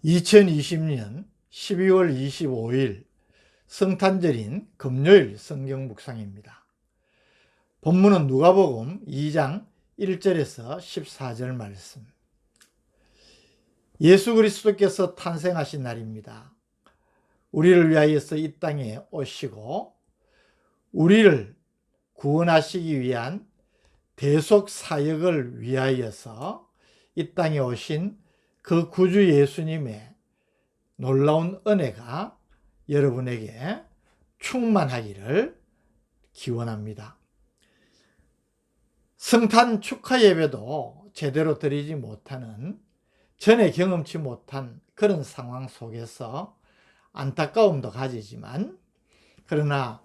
2020년 12월 25일 성탄절인 금요일 성경 묵상입니다. 본문은 누가복음 2장 1절에서 14절 말씀. 예수 그리스도께서 탄생하신 날입니다. 우리를 위하여서 이 땅에 오시고 우리를 구원하시기 위한 대속 사역을 위하여서 이 땅에 오신 그 구주 예수님의 놀라운 은혜가 여러분에게 충만하기를 기원합니다. 성탄 축하 예배도 제대로 드리지 못하는, 전에 경험치 못한 그런 상황 속에서 안타까움도 가지지만, 그러나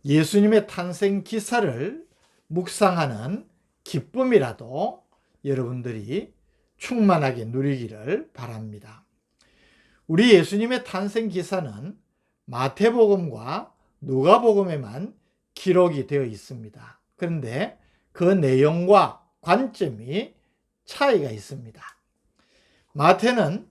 예수님의 탄생 기사를 묵상하는 기쁨이라도 여러분들이 충만하게 누리기를 바랍니다. 우리 예수님의 탄생 기사는 마태복음과 누가복음에만 기록이 되어 있습니다. 그런데 그 내용과 관점이 차이가 있습니다. 마태는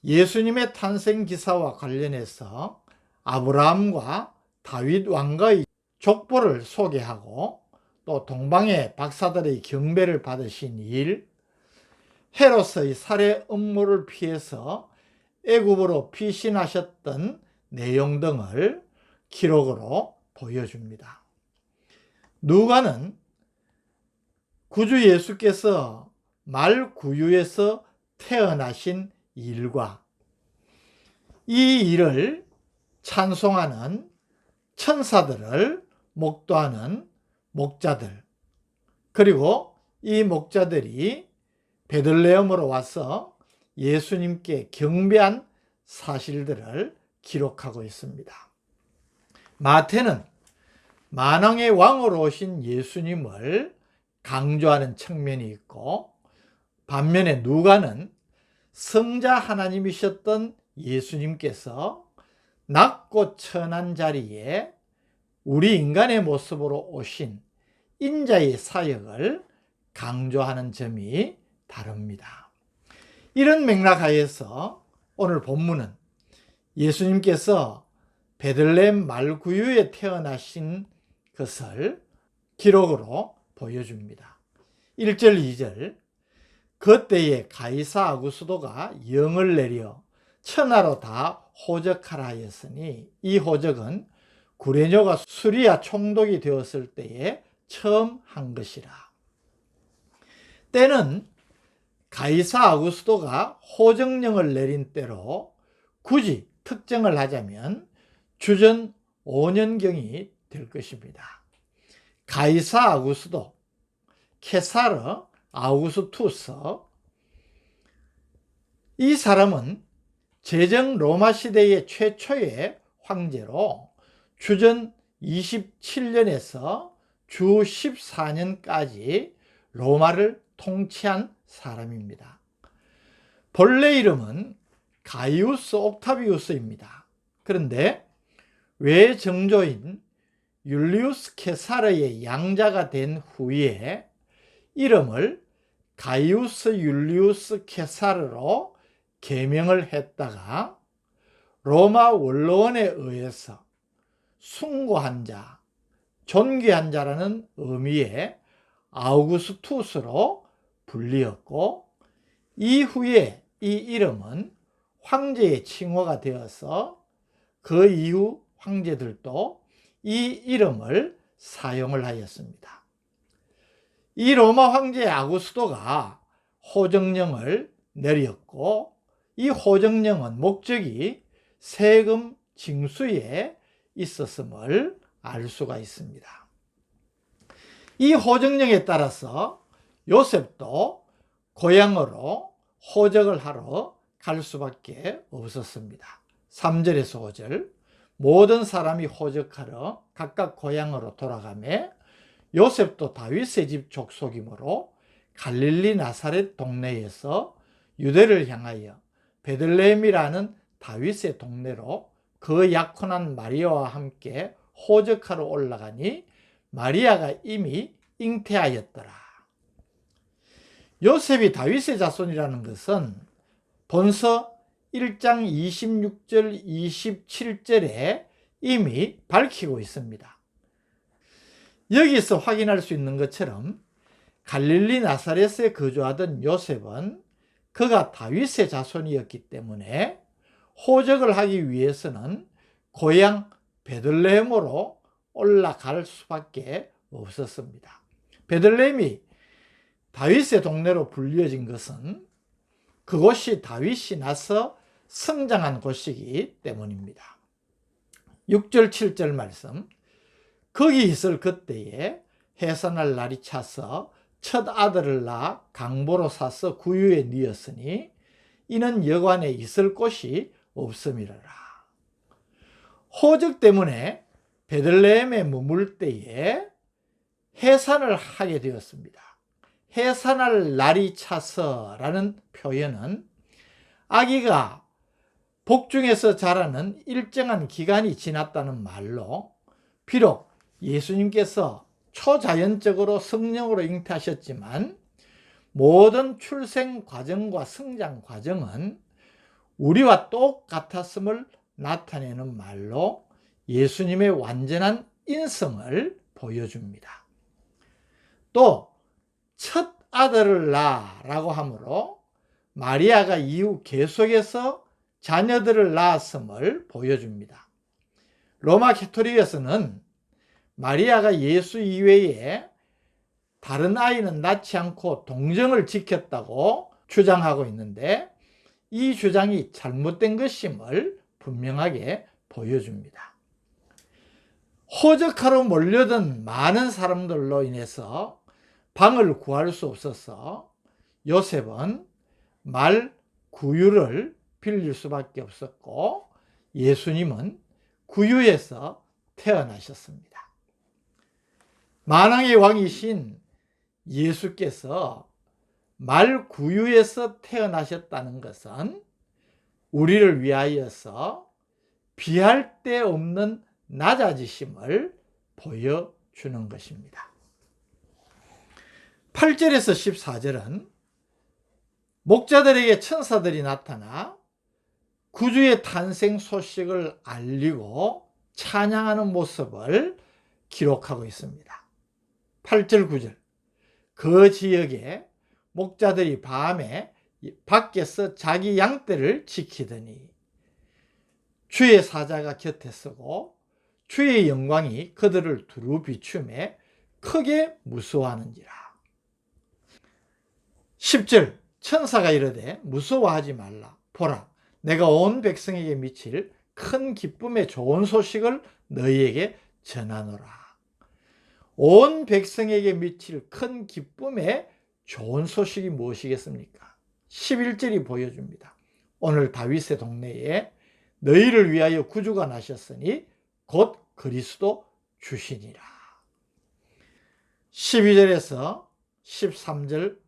예수님의 탄생 기사와 관련해서 아브라함과 다윗 왕가의 족보를 소개하고, 또 동방의 박사들의 경배를 받으신 일, 헤롯의 살해 음모를 피해서 애굽으로 피신하셨던 내용 등을 기록으로 보여줍니다. 누가는 구주 예수께서 말구유에서 태어나신 일과 이 일을 찬송하는 천사들을 목도하는 목자들, 그리고 이 목자들이 베들레헴으로 와서 예수님께 경배한 사실들을 기록하고 있습니다. 마태는 만왕의 왕으로 오신 예수님을 강조하는 측면이 있고, 반면에 누가는 성자 하나님이셨던 예수님께서 낮고 천한 자리에 우리 인간의 모습으로 오신 인자의 사역을 강조하는 점이 다릅니다. 이런 맥락 하에서 오늘 본문은 예수님께서 베들레헴 말구유에 태어나신 것을 기록으로 보여줍니다. 1절 2절, 그때에 가이사 아구스도가 영을 내려 천하로 다 호적하라 하였으니, 이 호적은 구레뇨가 수리아 총독이 되었을 때에 처음 한 것이라. 때는 가이사 아구스도가 호정령을 내린 때로 굳이 특정을 하자면 주전 5년경이 될 것입니다. 가이사 아구스도, 케사르 아우구스투스, 이 사람은 제정 로마 시대의 최초의 황제로 주전 27년에서 주 14년까지 로마를 통치한 사람입니다. 본래 이름은 가이우스 옥타비우스입니다. 그런데 외정조인 율리우스 케사르의 양자가 된 후에 이름을 가이우스 율리우스 케사르로 개명을 했다가 로마 원로원에 의해서 숭고한 자, 존귀한 자라는 의미의 아우구스투스로 불리었고, 이후에 이 이름은 황제의 칭호가 되어서 그 이후 황제들도 이 이름을 사용을 하였습니다. 이 로마 황제 아구스도가 호정령을 내렸고, 이 호정령은 목적이 세금 징수에 있었음을 알 수가 있습니다. 이 호정령에 따라서 요셉도 고향으로 호적을 하러 갈 수밖에 없었습니다. 3절에서 5절, 모든 사람이 호적하러 각각 고향으로 돌아가매 요셉도 다윗의 집 족속이므로 갈릴리 나사렛 동네에서 유대를 향하여 베들레헴이라는 다윗의 동네로 그 약혼한 마리아와 함께 호적하러 올라가니 마리아가 이미 잉태하였더라. 요셉이 다윗의 자손이라는 것은 본서 1장 26절 27절에 이미 밝히고 있습니다. 여기서 확인할 수 있는 것처럼 갈릴리 나사렛에 거주하던 요셉은 그가 다윗의 자손이었기 때문에 호적을 하기 위해서는 고향 베들레헴으로 올라갈 수밖에 없었습니다. 베들레헴이 다윗의 동네로 불려진 것은 그곳이 다윗이 나서 성장한 곳이기 때문입니다. 6절 7절 말씀, 거기 있을 그때에 해산할 날이 차서 첫 아들을 낳아 강보로 사서 구유에 뉘었으니 이는 여관에 있을 곳이 없음이라. 호적 때문에 베들레헴에 머물 때에 해산을 하게 되었습니다. 해산할 날이 차서라는 표현은 아기가 복중에서 자라는 일정한 기간이 지났다는 말로, 비록 예수님께서 초자연적으로 성령으로 잉태하셨지만 모든 출생 과정과 성장 과정은 우리와 똑같았음을 나타내는 말로 예수님의 완전한 인성을 보여줍니다. 또 첫 아들을 낳아라고 하므로 마리아가 이후 계속해서 자녀들을 낳았음을 보여줍니다. 로마 가톨릭에서는 마리아가 예수 이외에 다른 아이는 낳지 않고 동정을 지켰다고 주장하고 있는데 이 주장이 잘못된 것임을 분명하게 보여줍니다. 호적하러 몰려든 많은 사람들로 인해서 방을 구할 수 없어서 요셉은 말 구유를 빌릴 수밖에 없었고 예수님은 구유에서 태어나셨습니다. 만왕의 왕이신 예수께서 말 구유에서 태어나셨다는 것은 우리를 위하여서 비할 데 없는 낮아지심을 보여주는 것입니다. 8절에서 14절은 목자들에게 천사들이 나타나 구주의 탄생 소식을 알리고 찬양하는 모습을 기록하고 있습니다. 8절 9절, 그 지역에 목자들이 밤에 밖에서 자기 양떼를 지키더니 주의 사자가 곁에 서고 주의 영광이 그들을 두루 비추매 크게 무서워하는지라. 10절, 천사가 이르되 무서워하지 말라. 보라, 내가 온 백성에게 미칠 큰 기쁨의 좋은 소식을 너희에게 전하노라. 온 백성에게 미칠 큰 기쁨의 좋은 소식이 무엇이겠습니까? 11절이 보여줍니다. 오늘 다윗의 동네에 너희를 위하여 구주가 나셨으니 곧 그리스도 주시니라. 12절에서 13절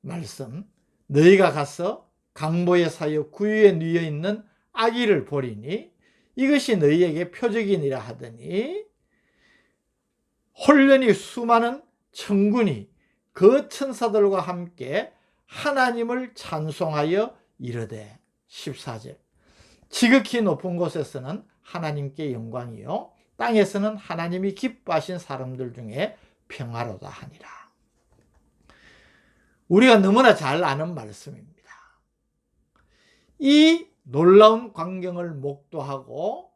말씀, 너희가 가서 강보에 사여 구유에 뉘어 있는 아기를 보리니 이것이 너희에게 표적이니라 하더니 홀련히 수많은 천군이 그 천사들과 함께 하나님을 찬송하여 이르되. 14절, 지극히 높은 곳에서는 하나님께 영광이요 땅에서는 하나님이 기뻐하신 사람들 중에 평화로다 하니라. 우리가 너무나 잘 아는 말씀입니다. 이 놀라운 광경을 목도하고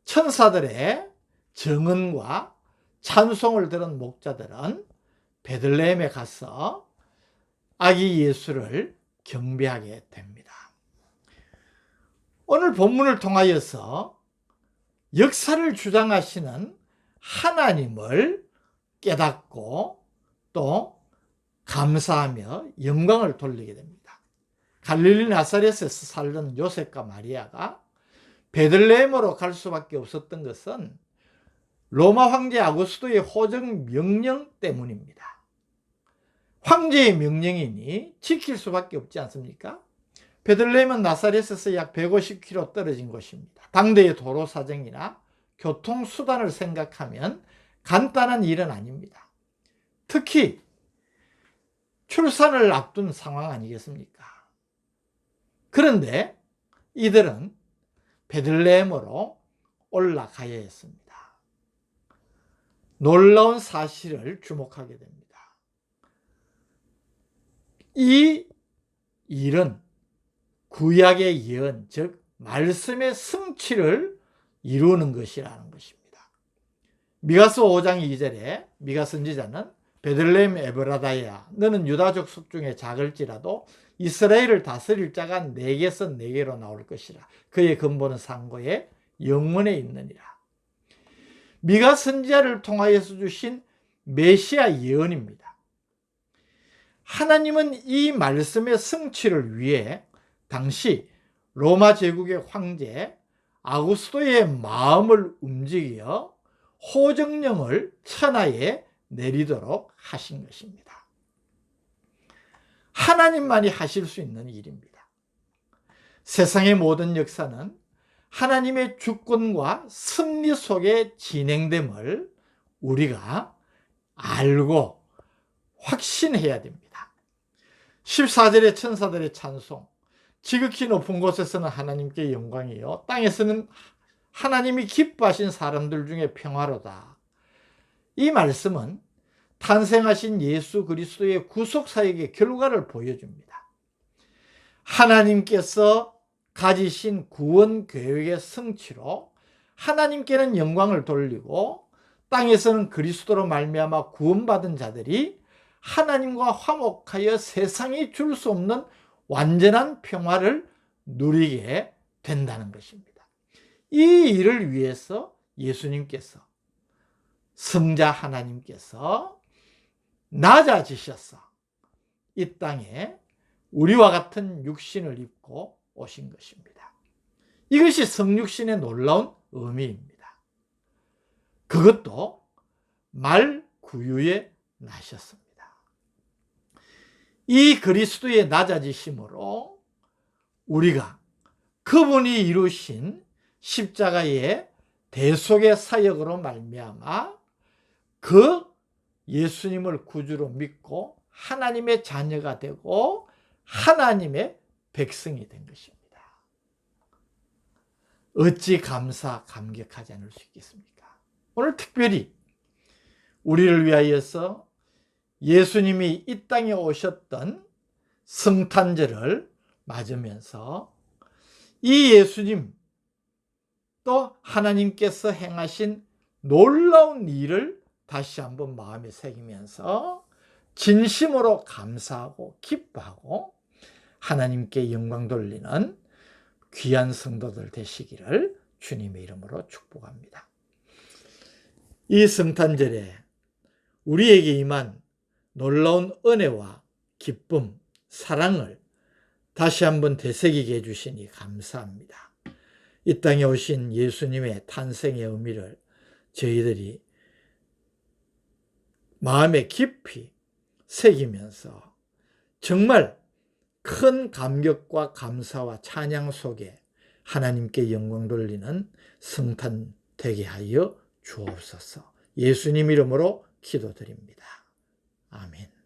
천사들의 정언과 찬송을 들은 목자들은 베들레헴에 가서 아기 예수를 경배하게 됩니다. 오늘 본문을 통하여서 역사를 주장하시는 하나님을 깨닫고 또 감사하며 영광을 돌리게 됩니다. 갈릴리 나사렛에서 살던 요셉과 마리아가 베들레헴으로 갈 수밖에 없었던 것은 로마 황제 아구스토의 호적 명령 때문입니다. 황제의 명령이니 지킬 수밖에 없지 않습니까? 베들레헴은 나사렛에서 약 150km 떨어진 곳입니다. 당대의 도로 사정이나 교통수단을 생각하면 간단한 일은 아닙니다. 특히 출산을 앞둔 상황 아니겠습니까? 그런데 이들은 베들레헴으로 올라가야 했습니다. 놀라운 사실을 주목하게 됩니다. 이 일은 구약의 예언, 즉 말씀의 성취를 이루는 것이라는 것입니다. 미가서 5장 2절에 미가 선지자는 베들레헴 에브라다야, 너는 유다족 속 중에 작을지라도 이스라엘을 다스릴 자가 네게서 네게로 나올 것이라. 그의 근본은 상고의 영원에 있느니라. 미가 선지자를 통하여서 주신 메시아 예언입니다. 하나님은 이 말씀의 성취를 위해 당시 로마 제국의 황제 아구스토의 마음을 움직여 호정령을 천하에 내리도록 하신 것입니다. 하나님만이 하실 수 있는 일입니다. 세상의 모든 역사는 하나님의 주권과 섭리 속에 진행됨을 우리가 알고 확신해야 됩니다. 14절의 천사들의 찬송, 지극히 높은 곳에서는 하나님께 영광이요 땅에서는 하나님이 기뻐하신 사람들 중에 평화로다. 이 말씀은 탄생하신 예수 그리스도의 구속사역의 결과를 보여줍니다. 하나님께서 가지신 구원 계획의 성취로 하나님께는 영광을 돌리고 땅에서는 그리스도로 말미암아 구원받은 자들이 하나님과 화목하여 세상이 줄 수 없는 완전한 평화를 누리게 된다는 것입니다. 이 일을 위해서 예수님께서, 성자 하나님께서 낮아지셔서 이 땅에 우리와 같은 육신을 입고 오신 것입니다. 이것이 성육신의 놀라운 의미입니다. 그것도 말 구유에 나셨습니다. 이 그리스도의 낮아지심으로 우리가 그분이 이루신 십자가의 대속의 사역으로 말미암아 그 예수님을 구주로 믿고 하나님의 자녀가 되고 하나님의 백성이 된 것입니다. 어찌 감격하지 않을 수 있겠습니까? 오늘 특별히 우리를 위하여서 예수님이 이 땅에 오셨던 성탄절을 맞으면서 이 예수님 또 하나님께서 행하신 놀라운 일을 다시 한번 마음에 새기면서 진심으로 감사하고 기뻐하고 하나님께 영광 돌리는 귀한 성도들 되시기를 주님의 이름으로 축복합니다. 이 성탄절에 우리에게 임한 놀라운 은혜와 기쁨, 사랑을 다시 한번 되새기게 해주시니 감사합니다. 이 땅에 오신 예수님의 탄생의 의미를 저희들이 마음에 깊이 새기면서 정말 큰 감격과 감사와 찬양 속에 하나님께 영광 돌리는 성탄 되게 하여 주옵소서. 예수님 이름으로 기도드립니다. 아멘.